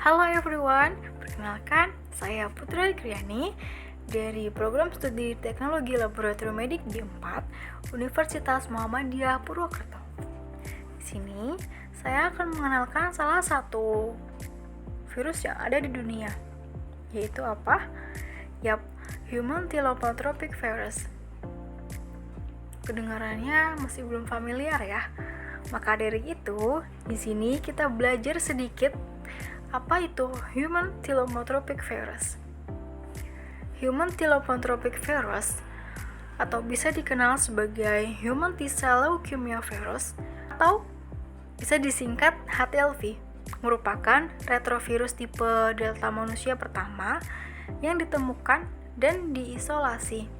Halo everyone, perkenalkan saya Putra Kriani dari Program Studi Teknologi Laboratorium Medik D4 Universitas Muhammadiyah Purwokerto. Di sini saya akan mengenalkan salah satu virus yang ada di dunia, yaitu apa? Yap, Human Thilopotropic Virus. Kedengarannya masih belum familiar ya. Maka dari itu, di sini kita belajar sedikit apa itu Human Thilopotropic Virus. Human Thilopotropic Virus atau bisa dikenal sebagai Human T-cell Leukemia Virus atau bisa disingkat HTLV, merupakan retrovirus tipe Delta manusia pertama yang ditemukan dan diisolasi.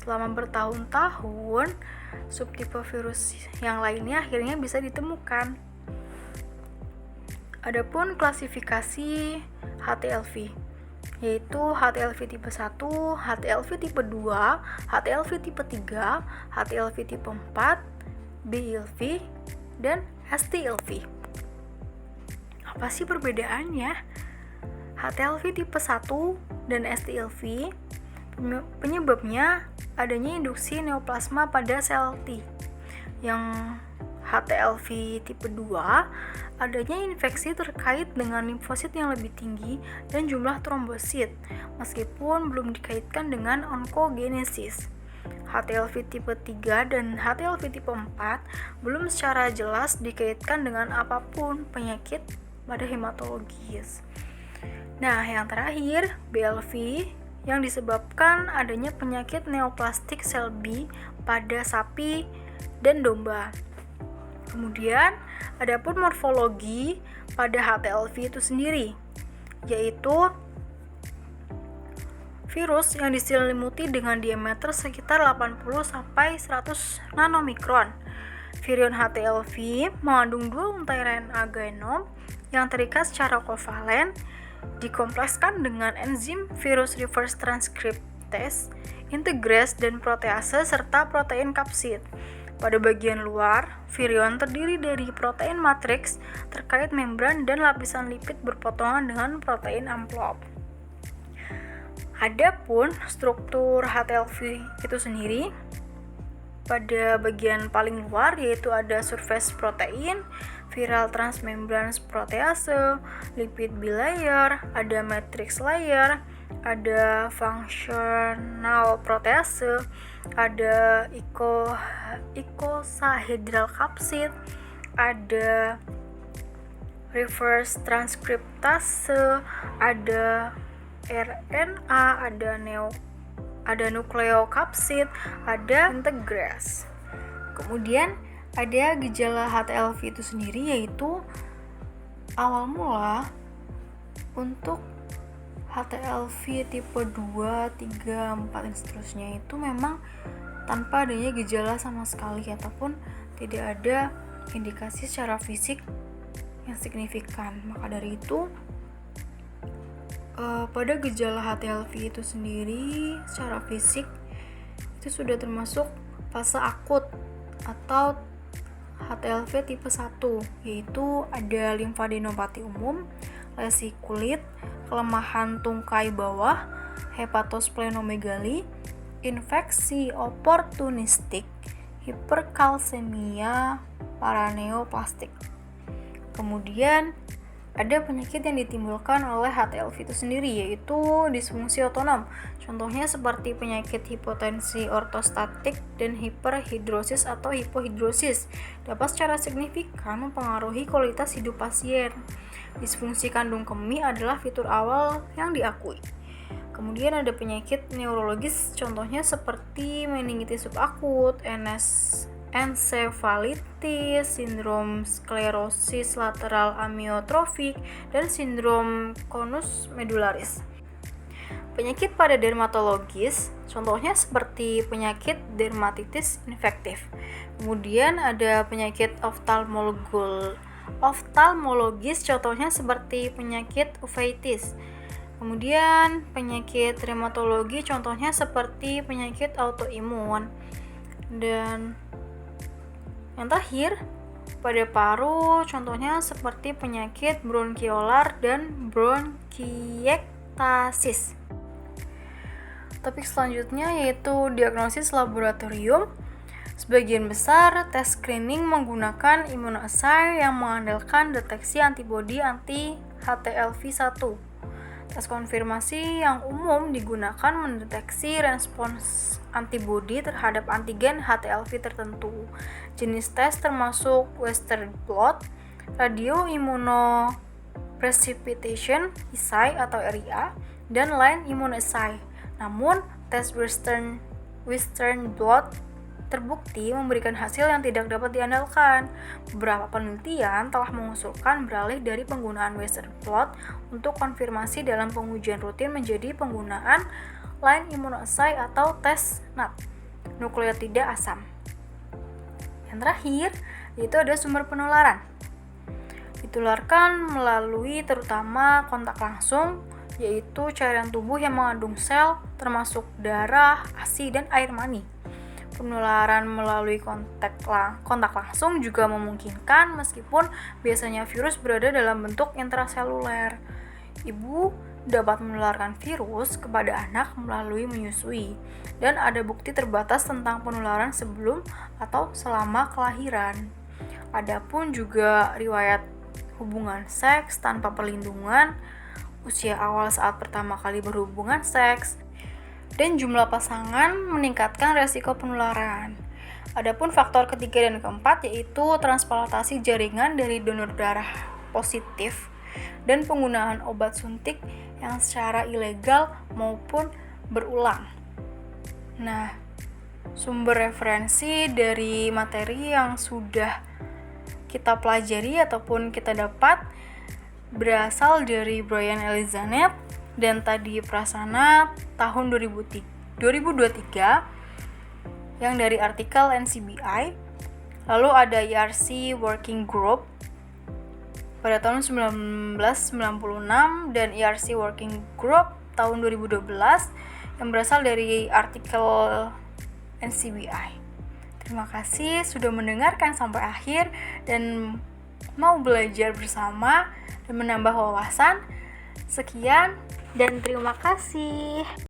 Selama bertahun-tahun, subtipe virus yang lainnya akhirnya bisa ditemukan. Adapun klasifikasi HTLV, yaitu HTLV tipe 1, HTLV tipe 2, HTLV tipe 3, HTLV tipe 4, BILV, dan STLV. Apa sih perbedaannya? HTLV tipe 1 dan STLV penyebabnya adanya induksi neoplasma pada sel T. Yang HTLV tipe 2 adanya infeksi terkait dengan limfosit yang lebih tinggi dan jumlah trombosit, meskipun belum dikaitkan dengan onkogenesis. HTLV tipe 3 dan HTLV tipe 4 belum secara jelas dikaitkan dengan apapun penyakit pada hematologis. Nah, yang terakhir, BLV yang disebabkan adanya penyakit neoplastik sel B pada sapi dan domba. Kemudian, adapun morfologi pada HTLV itu sendiri, yaitu virus yang diselimuti dengan diameter sekitar 80-100 nanomikron. Virion HTLV mengandung dua untai RNA genom yang terikat secara kovalen, dikomplekskan dengan enzim virus reverse transcriptase, integrase, dan protease serta protein kapsid. Pada bagian luar, virion terdiri dari protein matriks terkait membran dan lapisan lipid berpotongan dengan protein amplop. Adapun struktur HTLV itu sendiri, pada bagian paling luar yaitu ada surface protein, viral transmembrane protease, lipid bilayer, ada matrix layer, ada functional protease, ada icosahedral capsid, ada reverse transcriptase, ada RNA, ada nukleokapsid, ada integrase. Kemudian ada gejala HTLV itu sendiri, yaitu awal mula untuk HTLV tipe 2, 3, 4, dan seterusnya itu memang tanpa adanya gejala sama sekali ataupun tidak ada indikasi secara fisik yang signifikan. Maka dari itu, pada gejala HTLV itu sendiri secara fisik itu sudah termasuk fase akut atau HTLV tipe 1, yaitu ada limfadenopati umum, lesi kulit, kelemahan tungkai bawah, hepatosplenomegali, infeksi oportunistik, hiperkalsemia paraneoplastik. Kemudian ada penyakit yang ditimbulkan oleh HTLV itu sendiri, yaitu disfungsi otonom. Contohnya seperti penyakit hipotensi ortostatik dan hiperhidrosis atau hipohidrosis dapat secara signifikan mempengaruhi kualitas hidup pasien. Disfungsi kandung kemih adalah fitur awal yang diakui. Kemudian ada penyakit neurologis, contohnya seperti meningitis subakut, encephalitis, sindrom sklerosis lateral amiotrofik, dan sindrom konus medularis. Penyakit pada dermatologis, contohnya seperti penyakit dermatitis infektif. Kemudian ada penyakit oftalmologis, contohnya seperti penyakit uveitis. Kemudian penyakit reumatologi, contohnya seperti penyakit autoimun. Dan yang terakhir, pada paru, contohnya seperti penyakit bronchiolar dan bronkiektasis. Topik selanjutnya yaitu diagnosis laboratorium. Sebagian besar tes screening menggunakan immunoassay yang mengandalkan deteksi antibodi anti-HTLV1. Tes konfirmasi yang umum digunakan mendeteksi respons antibodi terhadap antigen HTLV tertentu. Jenis tes termasuk Western blot, radioimmunoprecipitation assay atau RIA, dan line immunoassay. Namun, tes Western blot terbukti memberikan hasil yang tidak dapat diandalkan. Beberapa penelitian telah mengusulkan beralih dari penggunaan Western blot untuk konfirmasi dalam pengujian rutin menjadi penggunaan line immunoassay atau tes NAT, nukleotida asam. Yang terakhir, yaitu ada sumber penularan. Ditularkan melalui terutama kontak langsung, yaitu cairan tubuh yang mengandung sel, termasuk darah, ASI, dan air mani. Penularan melalui kontak langsung juga memungkinkan meskipun biasanya virus berada dalam bentuk intraseluler. Ibu dapat menularkan virus kepada anak melalui menyusui, dan ada bukti terbatas tentang penularan sebelum atau selama kelahiran. Adapun juga riwayat hubungan seks tanpa perlindungan, usia awal saat pertama kali berhubungan seks, dan jumlah pasangan meningkatkan resiko penularan. Adapun faktor ketiga dan keempat yaitu transplantasi jaringan dari donor darah positif dan penggunaan obat suntik yang secara ilegal maupun berulang. Nah, sumber referensi dari materi yang sudah kita pelajari ataupun kita dapat berasal dari Brian Elizabeth dan Tadi Prasana tahun 2023 yang dari artikel NCBI. Lalu ada IRC Working Group pada tahun 1996 dan IRC Working Group tahun 2012 yang berasal dari artikel NCBI. Terima kasih sudah mendengarkan sampai akhir dan mau belajar bersama dan menambah wawasan. Sekian dan terima kasih.